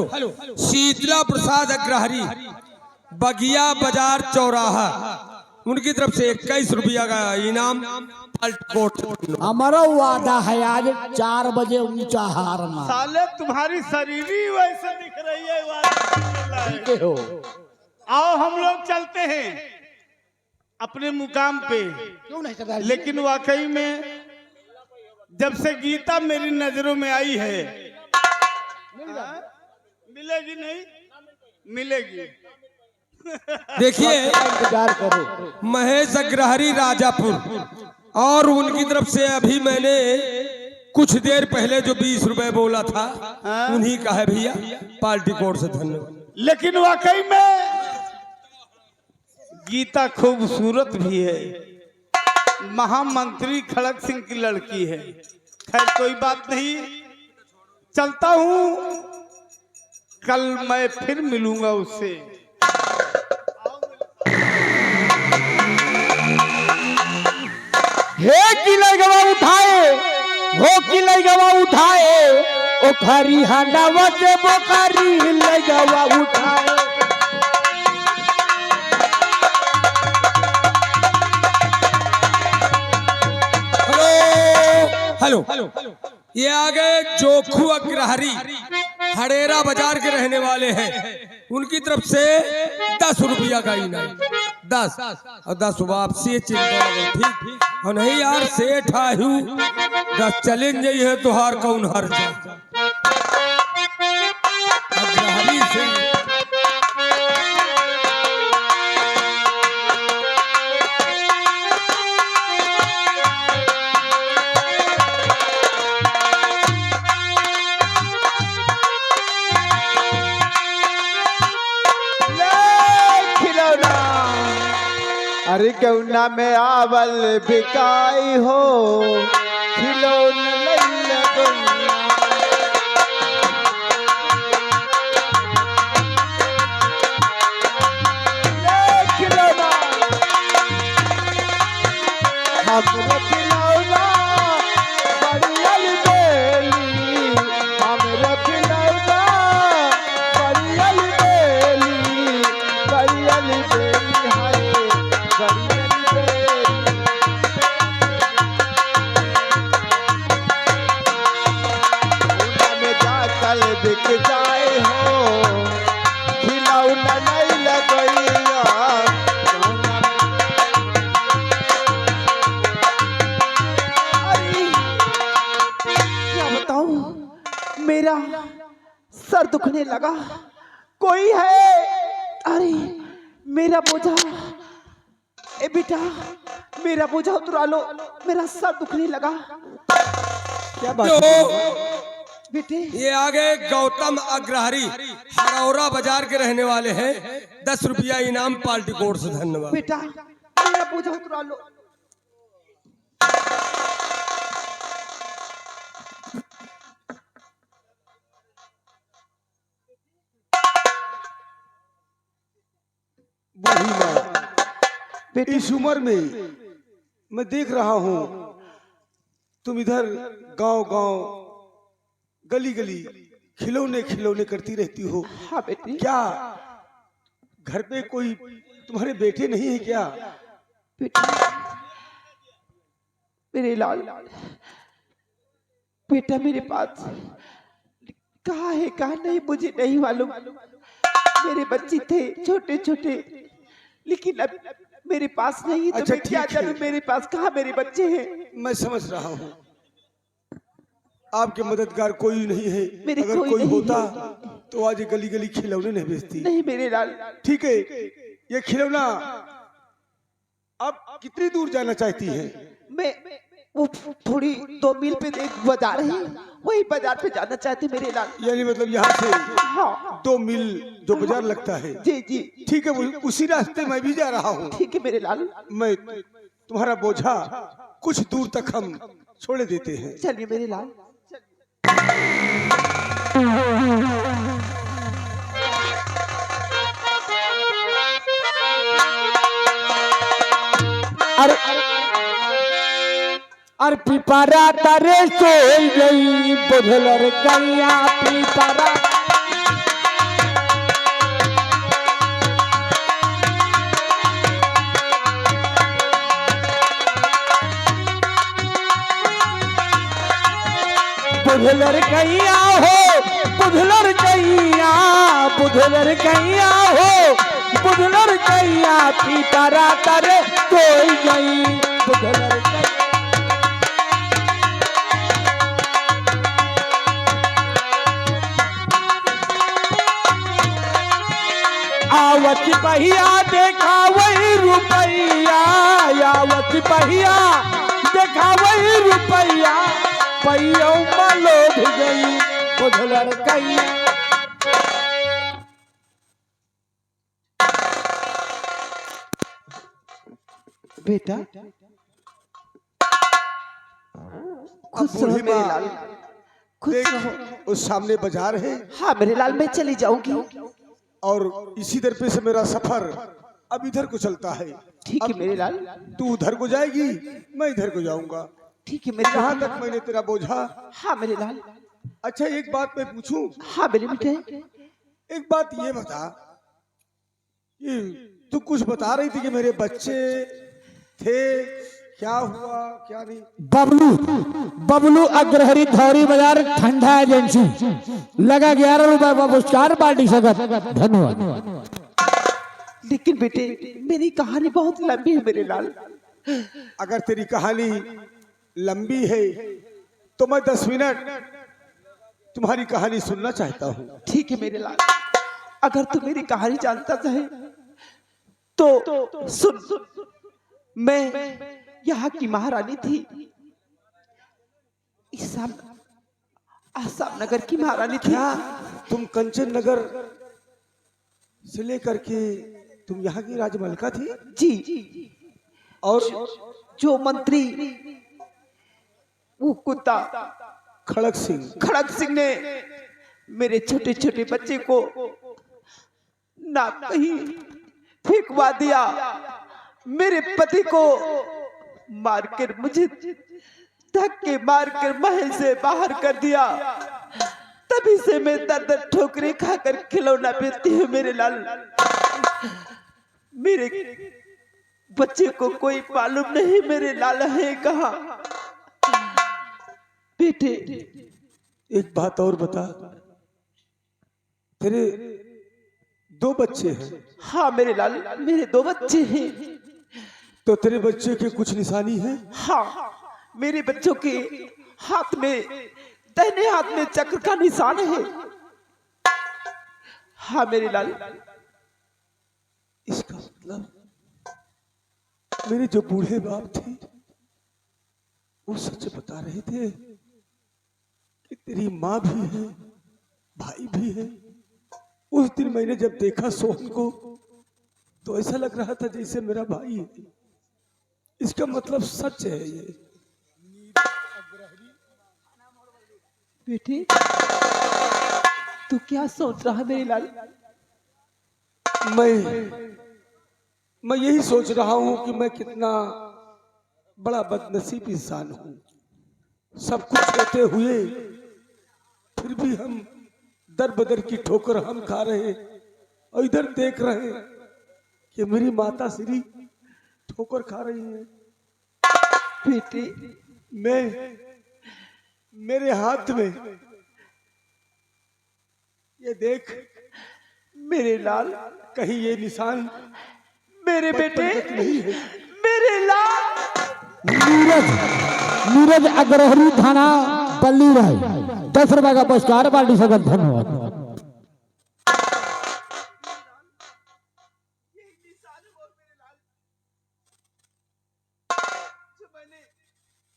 Hello, Sheetla प्रसाद अग्रहरी, बगिया बाजार चौराहा, उनकी तरफ से 21 रुपया का इनाम। हमारा वादा है आज 4 बजे ऊंचा हारना। साले तुम्हारी शरीर ही वैसे दिख रही है। हो आओ हम लोग चलते हैं अपने मुकाम पे। क्यों नहीं कर? लेकिन वाकई में जब से गीता मेरी नजरों में आई है, मिलेगी नहीं मिलेगी। देखिए, इंतजार करो। महेश अग्रहरी राजापुर, और उनकी तरफ से अभी मैंने कुछ देर पहले जो 20 रुपए बोला था, उन्हीं का है भैया। पार्टी कोड से धन्यवाद। लेकिन वाकई में गीता खूबसूरत भी है, महामंत्री खड़क सिंह की लड़की है। खैर कोई बात नहीं, चलता हूं, कल मैं फिर मिलूंगा उससे। हे किले गवा उठाए, हो किले गवा उठाए, ओ खरी हंडावा से बोकारी ले गवा उठाए। हेलो, ये आ गए जोखू अग्रहरी, हड़ेरा बाजार के रहने वाले हैं। उनकी तरफ से 10 रुपया का इनाम। 10 और 10 वापसी, चिंता ठीक। और नहीं यार, सेठ आयु 10 चलें जाइए तुहार कौन हर जा अग्रहरी से। अरे कौना में आवल बिकाई हो, खिलौन लैला कौना। ले खिलौना, हमरो खिलौना बड़ियल बेली, हमरो खिलौना बड़ियल बेली, बड़ियल बेली हाय। बिक जाए हो, खिलौना नहीं लगैया। क्या बताऊं, मेरा सर दुखने लगा। कोई है? अरे मेरा बोझा, ए बेटा मेरा बोझा उतरा लो, मेरा सर दुखने लगा। क्या बात बेटे? ये आगे गौतम अग्रहरी, हरौरा बाजार के रहने वाले हैं। 10 रुपया इनाम, पार्टी कोड से धन्यवाद। बेटा मेरा बोझा उतरा लो। बूढ़ी माँ, इस उम्र में मैं देख रहा हूँ तुम इधर गांव गांव गली गली खिलौने खिलौने करती रहती हो। हाँ बेटी। क्या घर पे कोई तुम्हारे बेटे नहीं है क्या? बेटी मेरे लाल, बेटा मेरे पास कहाँ है कहाँ नहीं मुझे नहीं मालूम। मेरे बच्चे थे छोटे छोटे, लेकिन अब मेरे पास नहीं। तो अच्छा, मैं क्या करूं? मेरे पास कहाँ मेरे बच्चे हैं? मैं समझ रहा हूँ, आपके मददगार कोई नहीं है। अगर कोई नहीं होता तो आज गली गली खिलौने नहीं बेचती। नहीं मेरे लाल। ठीक है, ये खिलौना आप कितनी दूर जाना चाहती हैं? मैं वो थोड़ी 2 मील पे एक बाजार है, वही बाजार पे जाना चाहती मेरे लाल। यानी मतलब यहाँ से हाँ 2 मील जो बाजार लगता है। जी जी ठीक है, उसी रास्ते मैं भी जा रहा हूँ। ठीक है मेरे लाल। मैं तुम्हारा बोझा कुछ दूर तक हम छोड़ देते हैं। चलिए मेरे लाल। अरे और पिपरा तारे सोई गई, बोझलर गैया पिपरा बुधलर कैया हो बुधलर कैया पीतारा तारे कोई गई बुधलर कैया आवत पहिया देखा वही रुपैया आवत पहिया देखा वही रुपैया पैया लोभ गई बुधलर कैया बेटा खुश रहो बूढ़ी मेरे माँ, लाल, खुश देख, रहो। उस सामने बाजार है हाँ मेरे लाल, मैं चली जाऊंगी। और इसी दर पे से मेरा सफर अब इधर को चलता है। ठीक है अब मेरे लाल, तू उधर को जाएगी, मैं इधर को जाऊंगा। ठीक है मेरे जहाँ लाल। तक मैंने तेरा बोझा। हाँ मेरे लाल। अच्छा एक बात मैं पूछूं? हाँ मेरे बेटे। एक बात ये बता, ये तू कुछ बता रही थी कि मेरे बच्चे थे, क्या हुआ क्या नहीं? बबलू अग्रहरी धौरी बाजार ठंडा एजेंसी लगा 11 रुपए का पुरस्कार पार्टी सगत धन्यवाद। लेकिन बेटे मेरी कहानी बहुत लंबी है मेरे लाल। अगर तेरी कहानी लंबी है तो मैं 10 मिनट तुम्हारी कहानी सुनना चाहता हूँ। ठीक है मेरे लाल, अगर तू मेरी कहानी जानता चाहे तो सुन। मैं यहाँ की महारानी थी, आसाम नगर की महारानी थी। क्या तुम कंचन नगर से लेकर के तुम यहाँ की राजमलिका थी? जी। और जो मंत्री वो कुत्ता खड़क सिंह ने मेरे छोटे छोटे बच्चे को ना कहीं फेंकवा दिया, मेरे पति को मारकर, मुझे धक्के मारकर महल से बाहर कर दिया। तभी से मैं दर दर ठोकरें खाकर खिलौना बेचती हूँ मेरे लाल। मेरे बच्चे को कोई मालूम नहीं मेरे लाल है कहाँ। बेटे एक बात और बता, तेरे 2 बच्चे हैं? हाँ मेरे लाल, मेरे 2 बच्चे हैं। तो तेरे बच्चे के कुछ निशानी है? हाँ मेरे बच्चों के हाथ में, दाहिने हाथ में चक्र का निशान है। हाँ मेरे लाल। इसका मतलब मेरे जो बूढ़े बाप थे वो सच बता रहे थे कि तेरी माँ भी है, भाई भी है। उस दिन मैंने जब देखा सोहन को तो ऐसा लग रहा था जैसे मेरा भाई है। इसका मतलब सच है ये। बेटे तू क्या सोच रहा है मेरे लाल? मैं यही सोच रहा हूं कि मैं कितना बड़ा बदनसीब इंसान हूं। सब कुछ होते हुए फिर भी हम दर बदर की ठोकर हम खा रहे हैं और इधर देख रहे हैं कि मेरी माता श्री ठोकर खा रही है। बेटे मेरे हाथ में ये देख मेरे लाल, कहीं ये निशान मेरे बेटे, नहीं है? मेरे लाल। नीरज अग्रहरी थाना पल्ली भाई 10 रुपए का पुरस्कार पार्टी सगत धन्यवाद।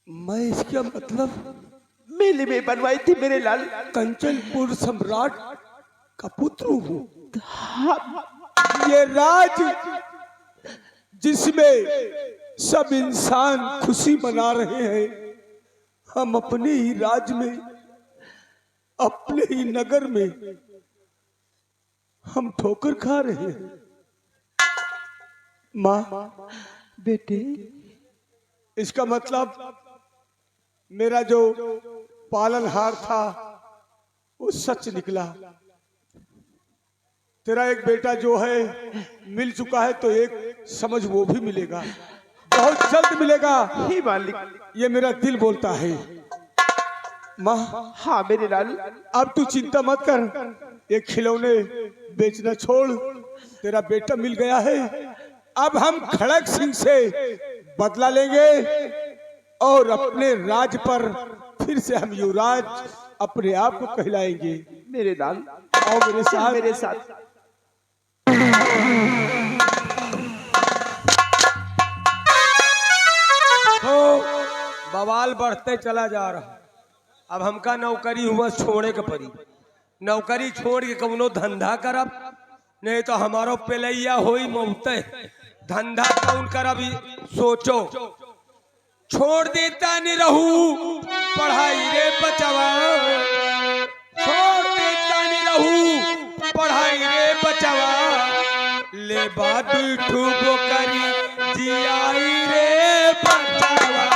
मैं इसका मतलब मेले में बनवाई थी मेरे लाल। कंचनपुर सम्राट का पुत्र हूँ। हाँ, ये राज जिसमें सब इंसान खुशी मना रहे हैं, हम अपने ही राज में, अपने ही नगर में हम ठोकर खा रहे हैं। माँ बेटे इसका मतलब मेरा जो पालनहार था वो सच निकला। तेरा एक बेटा जो है मिल चुका है, तो एक समझ वो भी मिलेगा, बहुत जल्द मिलेगा। हे मालिक, ये मेरा दिल बोलता है। माँ हाँ मेरे लाल, अब तू चिंता मत कर, ये खिलौने बेचना छोड़, तेरा बेटा मिल गया है। अब हम खड़क सिंह से बदला लेंगे और अपने राज पर फिर से हम युवराज अपने आप को कहलाएंगे। मेरे लाल आओ मेरे साथ। मेरे साथ। तो बवाल बढ़ते चला जा रहा। अब हमका नौकरी हुआ छोड़े के पड़ी, नौकरी छोड़ के कौनो धंधा करब, नहीं तो हमारो पेलैया होई मौते। धंधा कौन करब सोचो। छोड़ देता नहीं रहू पढ़ाई रे बचवा, छोड़ देता नहीं रहू पढ़ाई रे बचवा, ले बात ठूबो करी जियाई रे बचवा।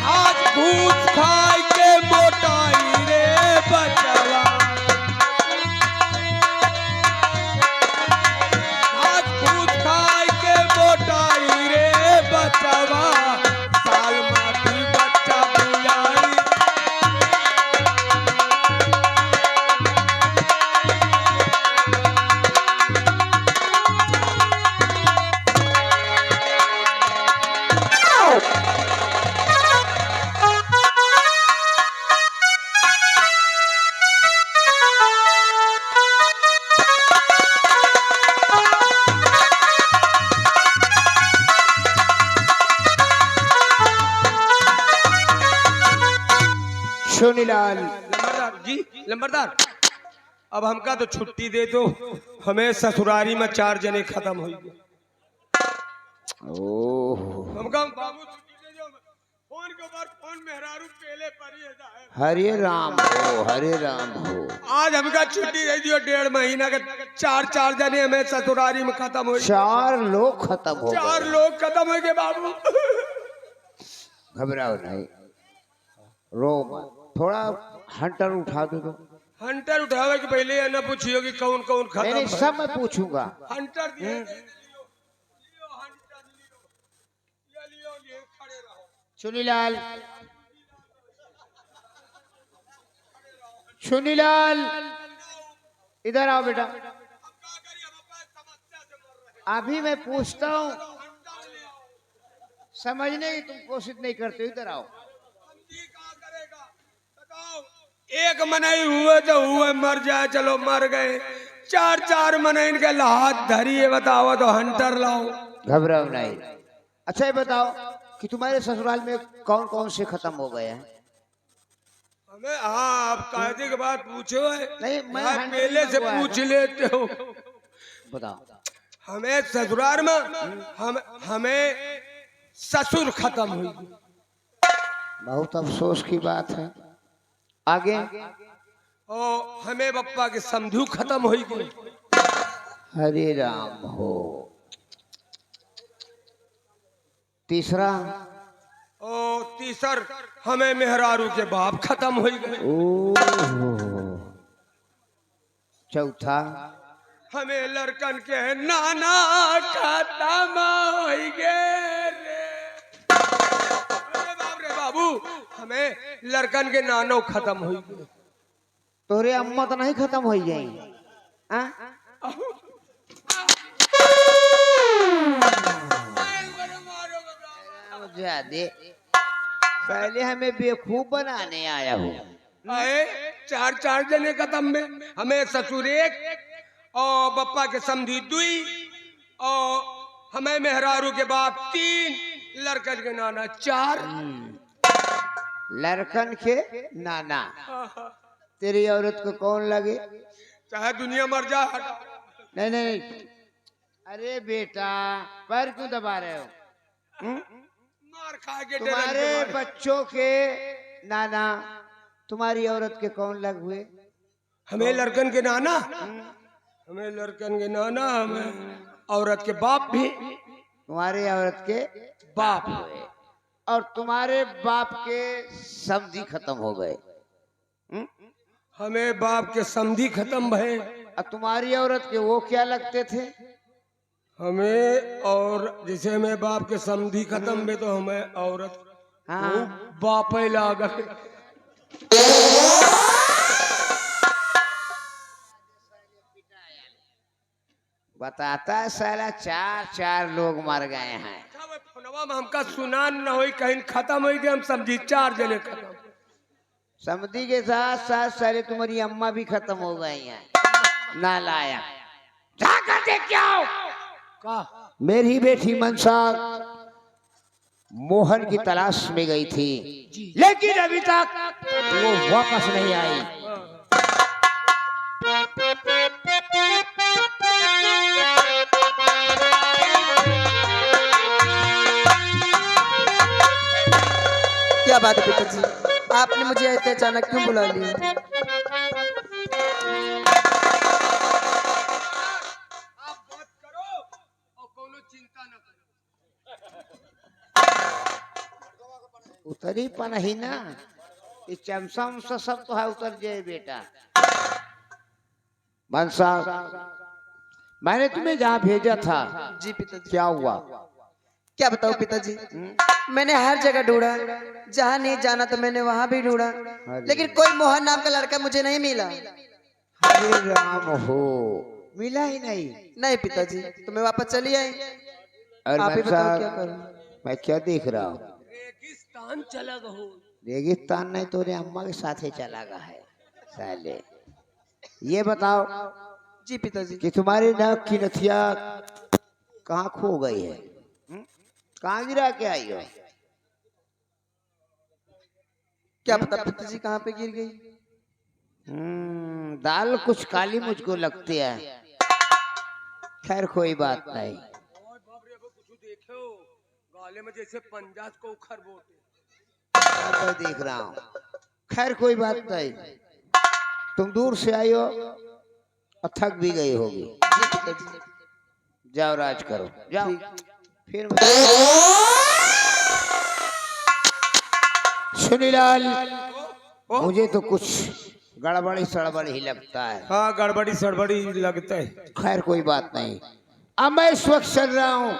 आज घूस खाए के मोटाई रे बचवा, आज घूस खाए के मोटाई रे बचवा, साल माफी बच्चा बुआई। सुनीलाल लंबरदार जी, लंबरदार, अब हमका तो छुट्टी दे दो, हमें ससुरारी में 4 जने खत्म हो गए। ओह हमका बाबू छुट्टी दे दो, फोन के ऊपर फोन मेहरारू पेले परी है साहब। हरे राम हो, हरे राम हो। आज हमका छुट्टी दे दियो, 1.5 महीना के 4 जने हमें ससुरारी में खत्म हो गए। 4 लोग खत्म हो 4 गए। लोग खत्म हो गए बाबू। घबराओ नहीं, रो मत, थोड़ा हंटर उठा दो तो। हंटर उठावे के पहले ये ना पूछियो कि कौन कौन खत्म नहीं नहीं, है। सब मैं पूछूंगा। हंटर दिए लियो, लियो हंटर लियो, ये लियो, ये खड़े रहो। सुनीलाल, सुनीलाल इधर आओ बेटा। अभी मैं पूछता हूँ, समझने की तुम कोशिश नहीं करते, इधर आओ। एक मनई हुए तो हुए, मर जाए चलो मर गए। 4 मनई के हाथ धरी है, बताओ तो हंटर लाओ। घबराओ नहीं। अच्छा ये बताओ कि तुम्हारे ससुराल में कौन कौन से खत्म हो गए हैं? हमें हाँ, आप कायदे के बाद पूछो है। नहीं, मैं आप हंटर पहले से मंगवाया पूछ था। लेते हो। बताओ। हमें ससुराल में हमें ससुर खत्म हुई। बहुत अफसोस की बात है। आगे? और हमें बप्पा के समधू खत्म हो गई। हरे राम हो। तीसरा? और तीसर हमें मेहरारू के बाप खत्म हो गए। ओह। चौथा? हमें लड़कन के नाना खत्म हो गए रे। अरे बाप रे बाबू, हमें लड़कन के नानो खत्म हो गए। तोरे अम्मा तो नहीं खत्म हो जाएंगे? दे पहले हमें बेवकूफ बनाने आया हो। आए 4 जने खत्म में, हमें ससुर 1 और बप्पा के समधी 2 और हमें मेहरारू के बाप 3, लड़कन के नाना 4। लड़कन के नाना। तेरी औरत को कौन लगे? चाहे दुनिया मर जा। नहीं नहीं नहीं। अरे बेटा, पैर क्यों दबा रहे हो? मार खा के तुम्हारे बच्चों के नाना तुम्हारी औरत के कौन लग हुए? हमें लड़कन के नाना, हमें लड़कन के नाना, हमें औरत के बाप भी। तुम्हारे औरत के बाप हुए और तुम्हारे बाप के समधी खत्म हो गए। हमें बाप के समधी खत्म भये। और तुम्हारी औरत के वो क्या लगते थे? हमें और जैसे हमें बाप के समधी खत्म में तो हमें औरत हाँ बाप ही लाग बताता है साला 4 लोग मर गए हैं। फोनवा में हमका सुना न हो कहीं खत्म हो गए हम समझी 4 जने खत्म। समधी के साथ साथ सारे तुम्हारी अम्मा भी खत्म हो गई हैं। नालायक जाकर देख क्या हो। का मेरी बेटी मनसा मोहन की तलाश में गई थी, लेकिन अभी तक वो वापस नहीं आई। क्या बात है पिताजी, आपने मुझे ऐसे अचानक क्यों बुला लिया? आप बात करो और कोनो चिंता न करो। उतर ही पा नहीं ना, ये चमसा उमसा सब तो है उतर जाए बेटा। मनसा मैंने तुम्हें जहाँ भेजा था जी पिताजी। क्या हुआ? क्या बताऊं पिताजी, मैंने हर जगह ढूंढा, जहाँ नहीं जाना तो मैंने वहाँ भी ढूंढा, लेकिन कोई मोहन नाम का लड़का मुझे नहीं मिला। हरे राम हो, मिला ही नहीं। नहीं पिताजी, तो मैं वापस चली आई। और आप ही मनसा, बताओ क्या करूं? मैं क्या देख रहा हूँ? रेगिस्तान चला गो। रेगिस्तान नहीं तो रे अम्मा के साथ ही चला गया है साले। ये बताओ जी पिताजी। कि तुम्हारी नाक की नथिया कहाँ खो गई है? कहाँ गिरा के आई हो? क्या पता पिताजी कहाँ पे गिर गई। दाल कुछ काली मुझको लगती है। खैर कोई बात नहीं। कुछ देखो गाले में जैसे पंजाब को उखर बोते। मैं देख रहा हूँ। खैर कोई बात नहीं, तुम दूर से आई हो और थक भी गई होगी। जी पिताजी। जाओ राज करो, जाओ। फिर सुनीलाल, मुझे तो कुछ गड़बड़ी सड़बड़ी ही लगता है। हाँ गड़बड़ी सड़बड़ी लगता है। खैर कोई बात नहीं। अब मैं इस वक्त चल रहा हूँ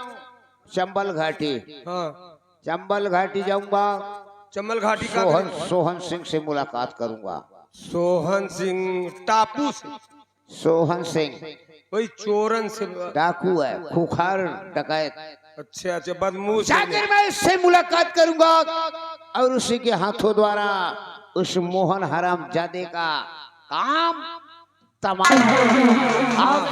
चंबल घाटी। हाँ चंबल घाटी जाऊंगा, चंबल घाटी का सोहन सिंह से मुलाकात करूंगा। सोहन सिंह टापू से। सोहन सिंह वही चोरन से। डाकू है, खूंखार डकैत। अच्छा अच्छा बदमूस। जाकर मैं इससे मुलाकात करूंगा और उसी के हाथों द्वारा उस मोहन हराम जादे का काम तमाम